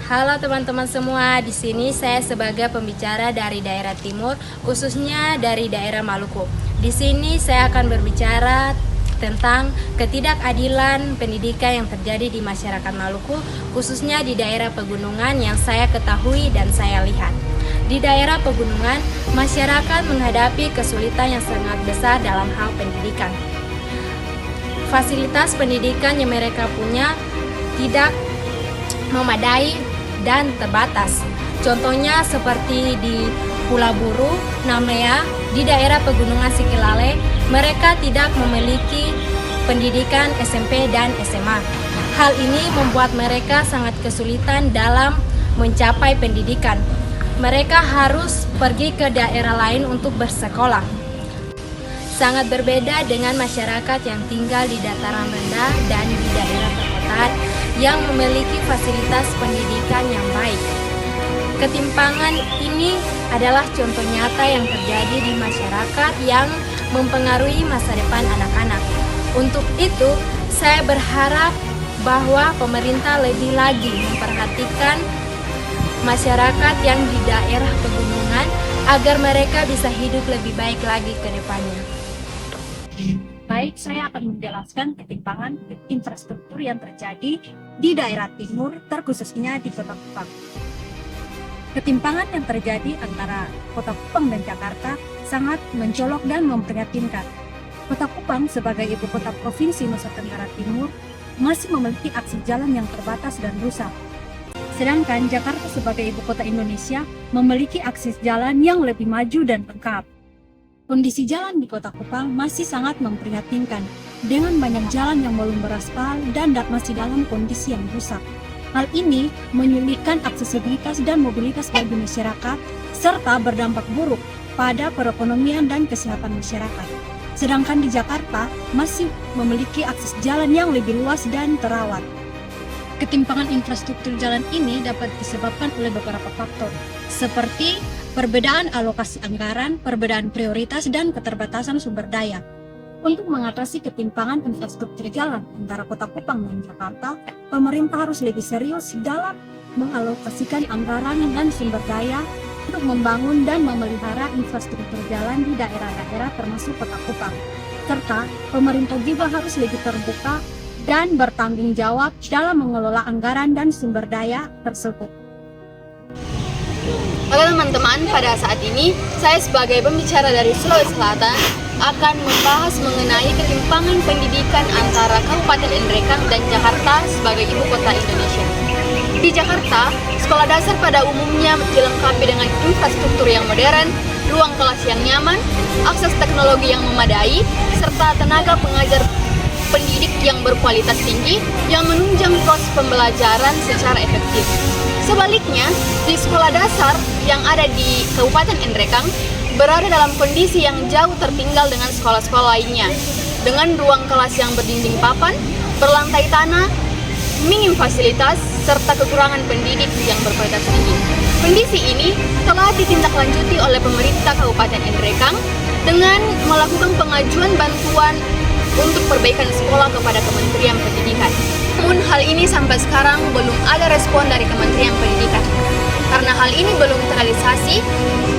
Halo teman-teman semua, di sini saya sebagai pembicara dari daerah timur, khususnya dari daerah Maluku. Di sini saya akan berbicara tentang ketidakadilan pendidikan yang terjadi di masyarakat Maluku, khususnya di daerah pegunungan yang saya ketahui dan saya lihat. Di daerah pegunungan, masyarakat menghadapi kesulitan yang sangat besar dalam hal pendidikan. Fasilitas pendidikan yang mereka punya tidak memadai dan terbatas. Contohnya seperti di Pulau Buru, Namea, di daerah pegunungan Sikilale, mereka tidak memiliki pendidikan SMP dan SMA. Hal ini membuat mereka sangat kesulitan dalam mencapai pendidikan. Mereka harus pergi ke daerah lain untuk bersekolah. Sangat berbeda dengan masyarakat yang tinggal di dataran rendah dan di daerah perkotaan yang memiliki fasilitas pendidikan yang baik. Ketimpangan ini adalah contoh nyata yang terjadi di masyarakat yang mempengaruhi masa depan anak-anak. Untuk itu, saya berharap bahwa pemerintah lebih lagi memperhatikan masyarakat yang di daerah pegunungan agar mereka bisa hidup lebih baik lagi ke depannya. Baik, saya akan menjelaskan ketimpangan infrastruktur yang terjadi di daerah timur, terkhususnya di Kota Kupang. Ketimpangan yang terjadi antara Kota Kupang dan Jakarta sangat mencolok dan memprihatinkan. Kota Kupang sebagai ibu kota Provinsi Nusa Tenggara Timur masih memiliki akses jalan yang terbatas dan rusak. Sedangkan Jakarta sebagai ibu kota Indonesia memiliki akses jalan yang lebih maju dan lengkap. Kondisi jalan di Kota Kupang masih sangat memprihatinkan, dengan banyak jalan yang belum beraspal dan masih dalam kondisi yang rusak. Hal ini menyulitkan aksesibilitas dan mobilitas bagi masyarakat, serta berdampak buruk pada perekonomian dan kesehatan masyarakat. Sedangkan di Jakarta masih memiliki akses jalan yang lebih luas dan terawat. Ketimpangan infrastruktur jalan ini dapat disebabkan oleh beberapa faktor, seperti perbedaan alokasi anggaran, perbedaan prioritas, dan keterbatasan sumber daya. Untuk mengatasi ketimpangan infrastruktur jalan antara Kota Kupang dan Jakarta, pemerintah harus lebih serius dalam mengalokasikan anggaran dan sumber daya untuk membangun dan memelihara infrastruktur jalan di daerah-daerah termasuk Kota Kupang. Serta pemerintah juga harus lebih terbuka dan bertanggung jawab dalam mengelola anggaran dan sumber daya tersebut. Oke teman-teman, pada saat ini saya sebagai pembicara dari Sulawesi Selatan akan membahas mengenai ketimpangan pendidikan antara Kabupaten Nrekang dan Jakarta sebagai ibu kota Indonesia. Di Jakarta, sekolah dasar pada umumnya dilengkapi dengan infrastruktur yang modern, ruang kelas yang nyaman, akses teknologi yang memadai, serta tenaga pengajar pendidik yang berkualitas tinggi yang menunjang proses pembelajaran secara efektif. Sebaliknya, di sekolah dasar yang ada di Kabupaten Nrekang berada dalam kondisi yang jauh tertinggal dengan sekolah-sekolah lainnya, dengan ruang kelas yang berdinding papan, berlantai tanah, minim fasilitas, serta kekurangan pendidik yang berkualitas tinggi. Kondisi ini telah ditindaklanjuti oleh pemerintah Kabupaten Nrekang dengan melakukan pengajuan bantuan untuk perbaikan sekolah kepada Kementerian Pendidikan. Namun hal ini sampai sekarang belum ada respon dari Kementerian Pendidikan. Karena hal ini belum terrealisasi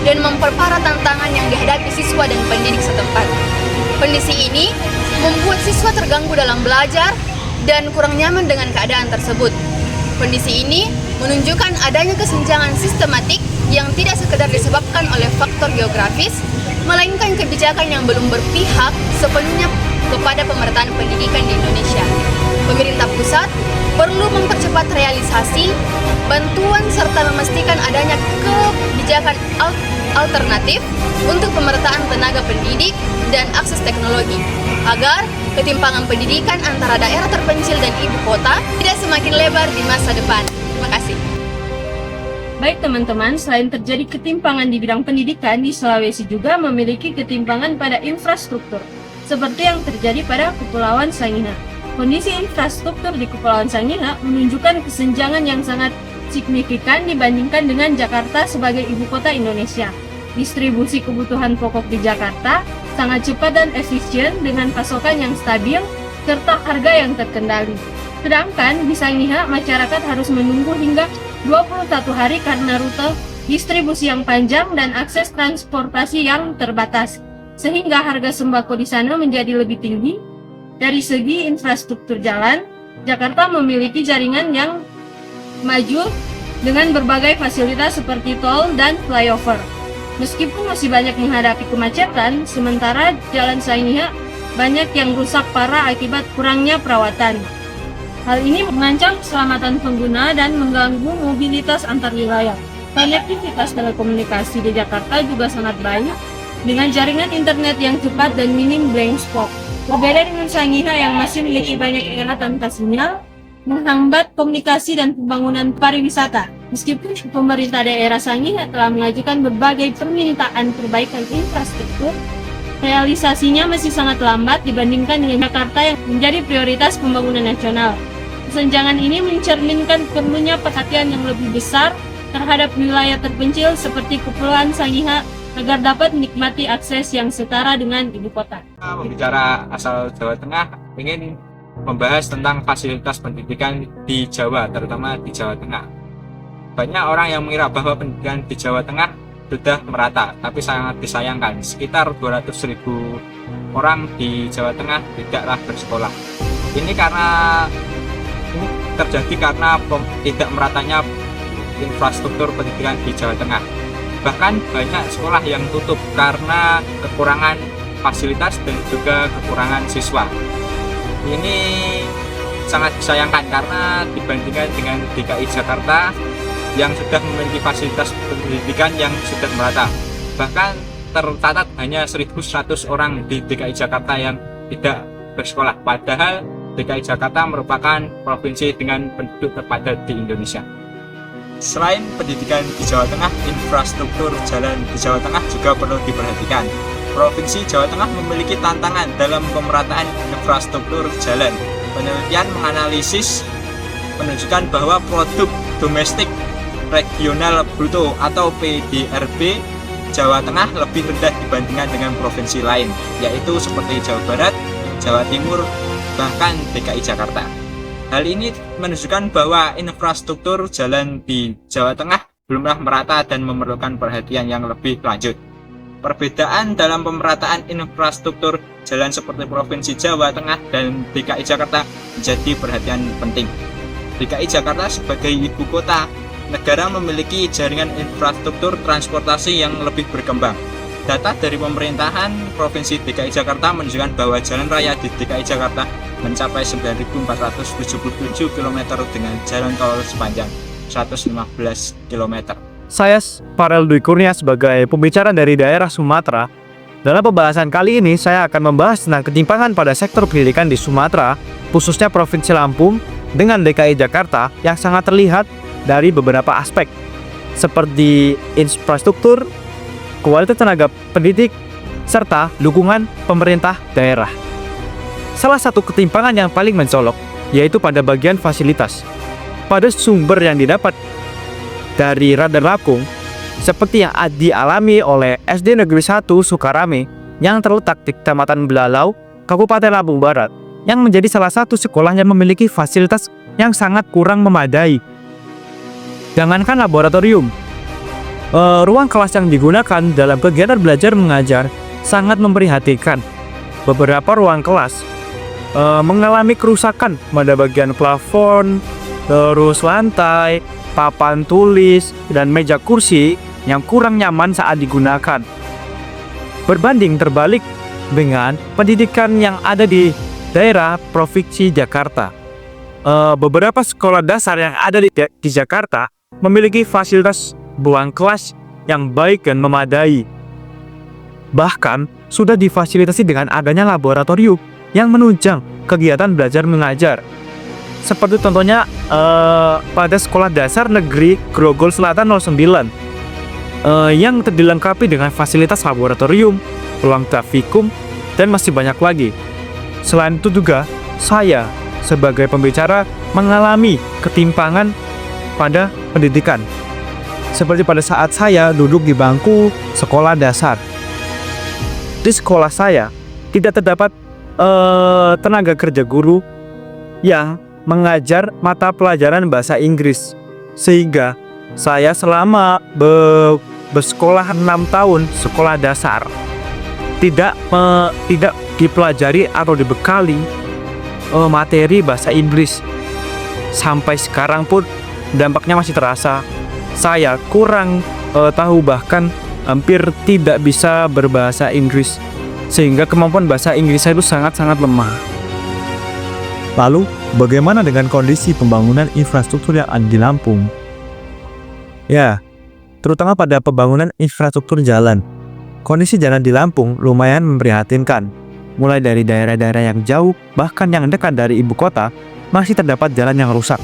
dan memperparah tantangan yang dihadapi siswa dan pendidik setempat. Kondisi ini membuat siswa terganggu dalam belajar dan kurang nyaman dengan keadaan tersebut. Kondisi ini menunjukkan adanya kesenjangan sistematik yang tidak sekedar disebabkan oleh faktor geografis, melainkan kebijakan yang belum berpihak sepenuhnya kepada pemerataan pendidikan di Indonesia. Pemerintah pusat perlu mempercepat realisasi bantuan serta memastikan adanya kebijakan alternatif untuk pemerataan tenaga pendidik dan akses teknologi agar ketimpangan pendidikan antara daerah terpencil dan ibu kota tidak semakin lebar di masa depan. Terima kasih. Baik teman-teman, selain terjadi ketimpangan di bidang pendidikan, di Sulawesi juga memiliki ketimpangan pada infrastruktur, seperti yang terjadi pada Kepulauan Sangihe. Kondisi infrastruktur di Kepulauan Sangihe menunjukkan kesenjangan yang sangat signifikan dibandingkan dengan Jakarta sebagai ibu kota Indonesia. Distribusi kebutuhan pokok di Jakarta sangat cepat dan efisien dengan pasokan yang stabil serta harga yang terkendali. Sedangkan di Sangiha, masyarakat harus menunggu hingga 21 hari karena rute distribusi yang panjang dan akses transportasi yang terbatas. Sehingga harga sembako di sana menjadi lebih tinggi. Dari segi infrastruktur jalan, Jakarta memiliki jaringan yang maju dengan berbagai fasilitas seperti tol dan flyover. Meskipun masih banyak menghadapi kemacetan, sementara jalan Sangiha banyak yang rusak parah akibat kurangnya perawatan. Hal ini mengancam keselamatan pengguna dan mengganggu mobilitas antar wilayah. Konektivitas telekomunikasi di Jakarta juga sangat baik, dengan jaringan internet yang cepat dan minim blank spot. Berbeda dengan Sangiha yang masih memiliki banyak daerah tanpa sinyal, menghambat komunikasi dan pembangunan pariwisata. Meskipun pemerintah daerah Sangiha telah mengajukan berbagai permintaan perbaikan infrastruktur, realisasinya masih sangat lambat dibandingkan dengan Jakarta yang menjadi prioritas pembangunan nasional. Kesenjangan ini mencerminkan perlunya perhatian yang lebih besar terhadap wilayah terpencil seperti Kepulauan Sangiha agar dapat menikmati akses yang setara dengan ibu kota. Pembicara asal Jawa Tengah ingin membahas tentang fasilitas pendidikan di Jawa, terutama di Jawa Tengah. Banyak orang yang mengira bahwa pendidikan di Jawa Tengah sudah merata, tapi sangat disayangkan sekitar 200.000 orang di Jawa Tengah tidaklah bersekolah. Ini terjadi karena tidak meratanya infrastruktur pendidikan di Jawa Tengah. Bahkan banyak sekolah yang tutup karena kekurangan fasilitas dan juga kekurangan siswa. Ini sangat disayangkan karena dibandingkan dengan DKI Jakarta yang sudah memiliki fasilitas pendidikan yang sudah merata. Bahkan tercatat hanya 1.100 orang di DKI Jakarta yang tidak bersekolah, padahal DKI Jakarta merupakan provinsi dengan penduduk terpadat di Indonesia. Selain pendidikan di Jawa Tengah, infrastruktur jalan di Jawa Tengah juga perlu diperhatikan. Provinsi Jawa Tengah memiliki tantangan dalam pemerataan infrastruktur jalan. Penelitian menganalisis menunjukkan bahwa produk domestik regional bruto atau PDRB Jawa Tengah lebih rendah dibandingkan dengan provinsi lain, yaitu seperti Jawa Barat, Jawa Timur, bahkan DKI Jakarta. Hal ini menunjukkan bahwa infrastruktur jalan di Jawa Tengah belumlah merata dan memerlukan perhatian yang lebih lanjut. Perbedaan dalam pemerataan infrastruktur jalan seperti Provinsi Jawa Tengah dan DKI Jakarta menjadi perhatian penting. DKI Jakarta sebagai ibu kota negara memiliki jaringan infrastruktur transportasi yang lebih berkembang. Data dari pemerintahan Provinsi DKI Jakarta menunjukkan bahwa jalan raya di DKI Jakarta mencapai 9.477 km dengan jalan tol sepanjang 115 km. Saya Farel Dwi Kurnia sebagai pembicara dari daerah Sumatera. Dalam pembahasan kali ini saya akan membahas tentang ketimpangan pada sektor pendidikan di Sumatera, khususnya Provinsi Lampung dengan DKI Jakarta yang sangat terlihat dari beberapa aspek seperti infrastruktur, kualitas tenaga pendidik, serta dukungan pemerintah daerah. Salah satu ketimpangan yang paling mencolok yaitu pada bagian fasilitas. Pada sumber yang didapat dari Radar Lampung, seperti yang dialami oleh SD Negeri 1 Sukarame yang terletak di Kecamatan Belalau, Kabupaten Lampung Barat, yang menjadi salah satu sekolah yang memiliki fasilitas yang sangat kurang memadai. Jangankan laboratorium, ruang kelas yang digunakan dalam kegiatan belajar mengajar sangat memprihatinkan. Beberapa ruang kelas mengalami kerusakan pada bagian plafon, terus lantai, papan tulis, dan meja kursi yang kurang nyaman saat digunakan. Berbanding terbalik dengan pendidikan yang ada di daerah Provinsi Jakarta. Beberapa sekolah dasar yang ada di Jakarta memiliki fasilitas ruang kelas yang baik dan memadai. Bahkan sudah difasilitasi dengan adanya laboratorium yang menunjang kegiatan belajar mengajar. Seperti contohnya pada Sekolah Dasar Negeri Grogol Selatan 09 yang dilengkapi dengan fasilitas laboratorium, ruang grafikum, dan masih banyak lagi. Selain itu juga saya sebagai pembicara mengalami ketimpangan pada pendidikan. Seperti pada saat saya duduk di bangku sekolah dasar. Di sekolah saya tidak terdapat tenaga kerja guru yang mengajar mata pelajaran bahasa Inggris. Sehingga saya selama bersekolah 6 tahun sekolah dasar tidak dipelajari atau dibekali materi bahasa Inggris. Sampai sekarang pun dampaknya masih terasa. Saya kurang tahu, bahkan hampir tidak bisa berbahasa Inggris, sehingga kemampuan bahasa Inggris saya itu sangat-sangat lemah. Lalu, bagaimana dengan kondisi pembangunan infrastruktur yang ada di Lampung? Ya, terutama pada pembangunan infrastruktur jalan. Kondisi jalan di Lampung lumayan memprihatinkan. Mulai dari daerah-daerah yang jauh, bahkan yang dekat dari ibu kota, masih terdapat jalan yang rusak.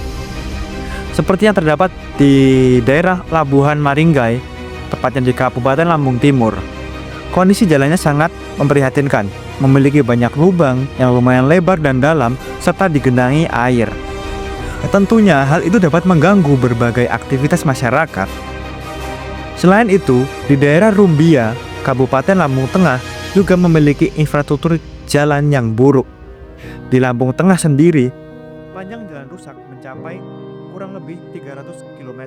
Seperti yang terdapat di daerah Labuhan Maringgai, tepatnya di Kabupaten Lampung Timur. Kondisi jalannya sangat memprihatinkan, memiliki banyak lubang yang lumayan lebar dan dalam, serta digenangi air. Tentunya hal itu dapat mengganggu berbagai aktivitas masyarakat. Selain itu, di daerah Rumbia, Kabupaten Lampung Tengah juga memiliki infrastruktur jalan yang buruk. Di Lampung Tengah sendiri, panjang jalan rusak mencapai kurang lebih 300 km.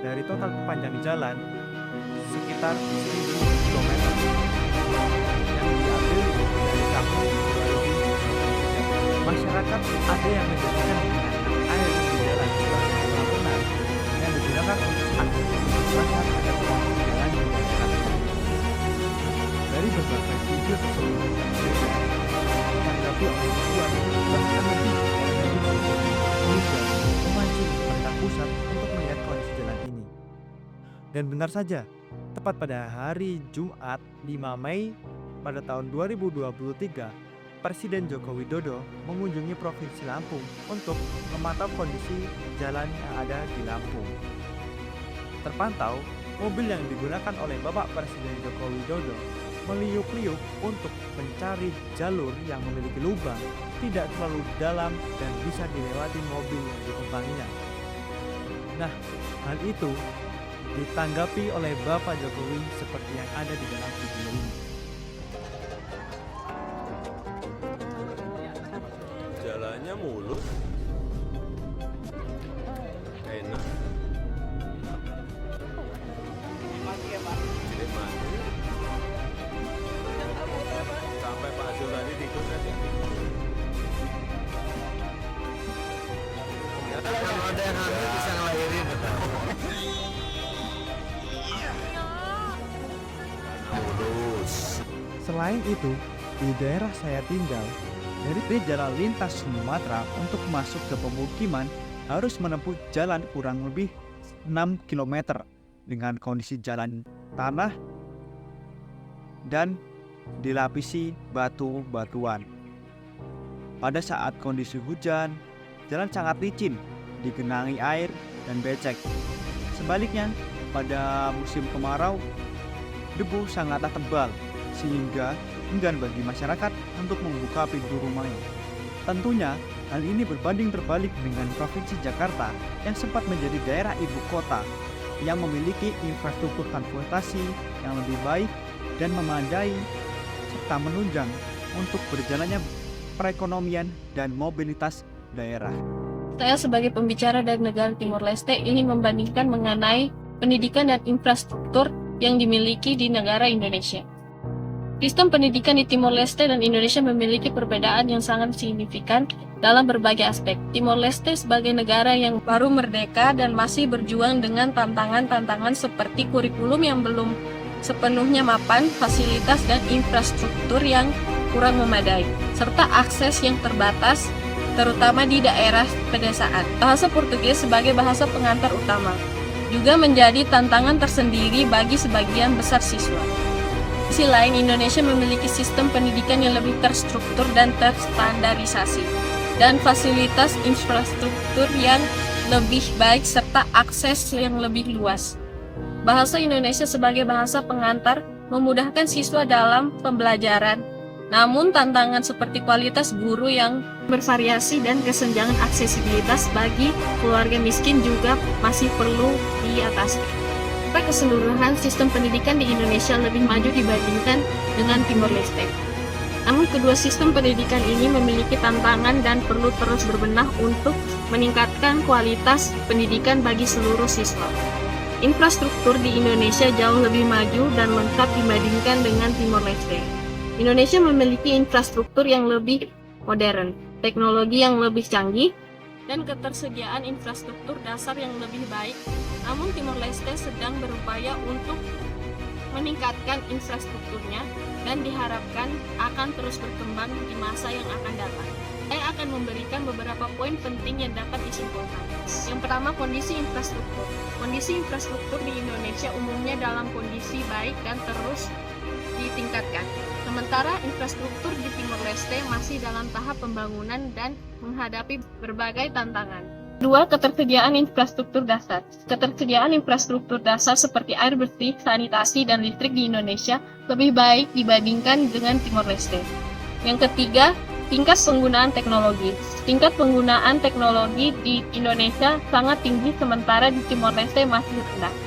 Dari total panjang jalan sekitar 1000 km yang diambil dari kampung. Masyarakat ada yang menjadikan air di jalan sebagai pelabuhan yang digunakan untuk aktivitas masyarakat dan jalan di daerah. Dari berbagai video tersebut ditanggapi oleh tujuan bahkan lebih hingga memancing pemerintah pusat untuk melihat kondisi jalan ini. Dan benar saja, tepat pada hari Jumat 5 Mei pada tahun 2023, Presiden Joko Widodo mengunjungi Provinsi Lampung untuk memantau kondisi jalan yang ada di Lampung. Terpantau, mobil yang digunakan oleh Bapak Presiden Joko Widodo meliuk-liuk untuk mencari jalur yang memiliki lubang, tidak terlalu dalam dan bisa dilewati mobil yang ditumpanginya. Nah, hal itu ditanggapi oleh Bapak Jokowi seperti yang ada di dalam video ini. Jalannya mulus, enak. Dinikmati. Sampai Pak Zul tadi tidur nanti. Kalau ada yang hamil bisa ngelahirin. Mulus. Selain itu, di daerah saya tinggal, dari jalan lintas Sumatera untuk masuk ke pemukiman harus menempuh jalan kurang lebih 6 km dengan kondisi jalan tanah dan dilapisi batu-batuan. Pada saat kondisi hujan, jalan sangat licin, digenangi air dan becek. Sebaliknya, pada musim kemarau, debu sangatlah tebal sehingga enggan bagi masyarakat untuk membuka pintu rumahnya. Tentunya, hal ini berbanding terbalik dengan Provinsi Jakarta yang sempat menjadi daerah ibu kota yang memiliki infrastruktur transportasi yang lebih baik dan memadai serta menunjang untuk berjalannya perekonomian dan mobilitas daerah. Saya sebagai pembicara dari negara Timor Leste ini membandingkan mengenai pendidikan dan infrastruktur yang dimiliki di negara Indonesia. Sistem pendidikan di Timor Leste dan Indonesia memiliki perbedaan yang sangat signifikan dalam berbagai aspek. Timor Leste sebagai negara yang baru merdeka dan masih berjuang dengan tantangan-tantangan seperti kurikulum yang belum sepenuhnya mapan, fasilitas dan infrastruktur yang kurang memadai, serta akses yang terbatas, terutama di daerah pedesaan. Bahasa Portugis sebagai bahasa pengantar utama juga menjadi tantangan tersendiri bagi sebagian besar siswa. Di sisi lain, Indonesia memiliki sistem pendidikan yang lebih terstruktur dan terstandarisasi, dan fasilitas infrastruktur yang lebih baik serta akses yang lebih luas. Bahasa Indonesia sebagai bahasa pengantar memudahkan siswa dalam pembelajaran, namun tantangan seperti kualitas guru yang bervariasi dan kesenjangan aksesibilitas bagi keluarga miskin juga masih perlu diatasi. Pada keseluruhan, sistem pendidikan di Indonesia lebih maju dibandingkan dengan Timor Leste. Namun kedua sistem pendidikan ini memiliki tantangan dan perlu terus berbenah untuk meningkatkan kualitas pendidikan bagi seluruh siswa. Infrastruktur di Indonesia jauh lebih maju dan lengkap dibandingkan dengan Timor Leste. Indonesia memiliki infrastruktur yang lebih modern, teknologi yang lebih canggih, dan ketersediaan infrastruktur dasar yang lebih baik. Namun Timor Leste sedang berupaya untuk meningkatkan infrastrukturnya dan diharapkan akan terus berkembang di masa yang akan datang. Saya akan memberikan beberapa poin penting yang dapat disimpulkan. Yang pertama, kondisi infrastruktur. Kondisi infrastruktur di Indonesia umumnya dalam kondisi baik dan terus ditingkatkan. Sementara infrastruktur di Timor Leste masih dalam tahap pembangunan dan menghadapi berbagai tantangan. Kedua, ketersediaan infrastruktur dasar. Ketersediaan infrastruktur dasar seperti air bersih, sanitasi, dan listrik di Indonesia lebih baik dibandingkan dengan Timor Leste. Yang ketiga, tingkat penggunaan teknologi. Tingkat penggunaan teknologi di Indonesia sangat tinggi sementara di Timor Leste masih rendah.